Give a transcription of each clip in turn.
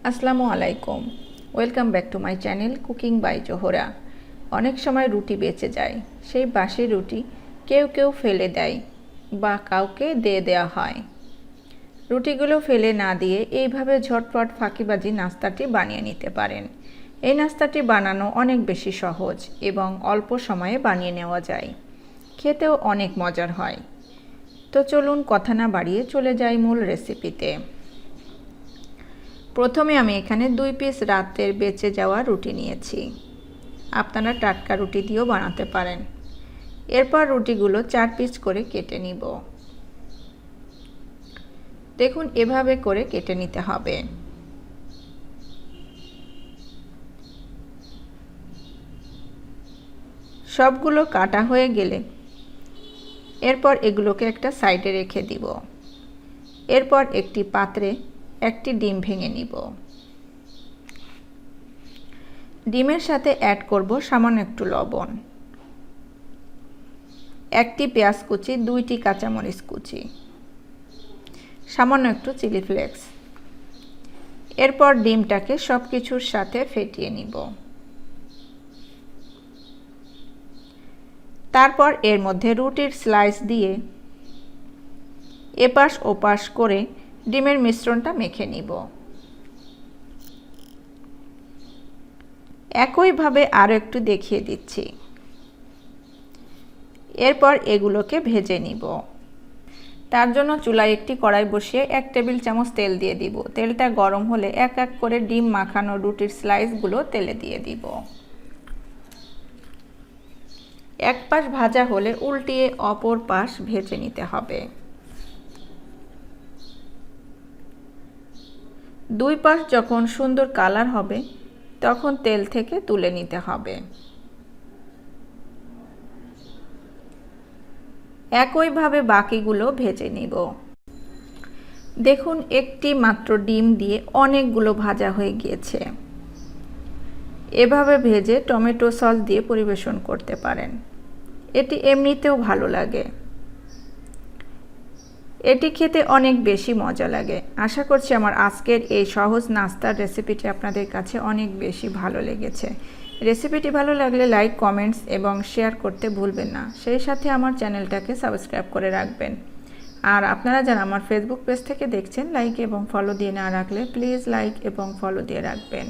আসসালামু আলাইকুম, welcome back to my channel cooking by Zohra. অনেক সময় রুটি বেঁচে যায়, সেই বাসি রুটি কেউ কেউ ফেলে দেয় বা কাউকে দিয়ে দেওয়া হয়। রুটিগুলো ফেলে না দিয়ে এইভাবে ঝটপট ফাঁকিবাজি নাস্তাটি বানিয়ে নিতে পারেন। এই নাস্তাটি বানানো অনেক বেশি সহজ এবং অল্প সময়ে বানিয়ে নেওয়া যায়, খেতেও অনেক মজার হয়। তো চলুন কথা না বাড়িয়ে চলে যাই মূল রেসিপিতে। প্রথমে আমি এখানে 2 পিস রাতের বেঁচে যাওয়া রুটি নিয়েছি। আপনারা টাটকা রুটি দিয়েও বানাতে পারেন। এরপর রুটিগুলো 4 পিস করে কেটে নিব। দেখুন এভাবে করে কেটে নিতে হবে। সবগুলো কাটা হয়ে গেলে এরপর এগুলোকে একটা সাইডে রেখে দিব। এরপর একটি পাত্রে একটি ডিম ভেঙে নিব। ডিমের সাথে অ্যাড করব সামান্য একটু লবণ, একটি পেঁয়াজ কুচি, 2টি কাঁচামরিচ কুচি, সামান্য একটু চিলি ফ্লেক্স। এরপর ডিমটাকে সব কিছুর সাথে ফেটিয়ে নিব। তারপর এর মধ্যে রুটির স্লাইস দিয়ে এপাশ ওপাশ করে ডিমের মিশ্রণটা মেখে নিব। একইভাবে আরও একটু দেখিয়ে দিচ্ছি। এরপর এগুলোকে ভেজে নিব। তার জন্য চুলায় একটি কড়াই বসিয়ে 1 টেবিল চামচ তেল দিয়ে দিব। তেলটা গরম হলে এক এক করে ডিম মাখানো রুটির স্লাইসগুলো তেলে দিয়ে দিব। এক পাশ ভাজা হলে উল্টিয়ে অপর পাশ ভেজে নিতে হবে। 2 পাশ যখন সুন্দর কালার হবে তখন তেল থেকে তুলে নিতে হবে। একইভাবে বাকিগুলো ভেজে নিব। দেখুন একটি মাত্র ডিম দিয়ে অনেকগুলো ভাজা হয়ে গিয়েছে। এভাবে ভেজে টমেটো সস দিয়ে পরিবেশন করতে পারেন। এটি এমনিতেও ভালো লাগে। এটি খেতে অনেক বেশি মজা লাগে। আশা করছি আমার আজকের এই সহজ নাস্তার রেসিপিটি আপনাদের কাছে অনেক বেশি ভালো লেগেছে। রেসিপিটি ভালো লাগলে লাইক, কমেন্টস এবং শেয়ার করতে ভুলবেন না। সেই সাথে আমার চ্যানেলটাকে সাবস্ক্রাইব করে রাখবেন। আর আপনারা যারা আমার ফেসবুক পেজ থেকে দেখছেন, লাইক এবং ফলো দিয়ে না রাখলে প্লিজ লাইক এবং ফলো দিয়ে রাখবেন।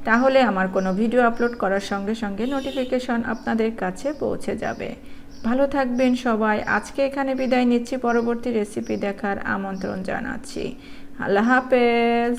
তাহলে আমার কোনো ভিডিও আপলোড করার সঙ্গে সঙ্গে নোটিফিকেশন আপনাদের কাছে পৌঁছে যাবে। ভালো থাকবেন সবাই। আজকে এখানে বিদায় নিচ্ছি। পরবর্তী রেসিপি দেখার আমন্ত্রণ জানাচ্ছি। আল্লাহ হাফেজ।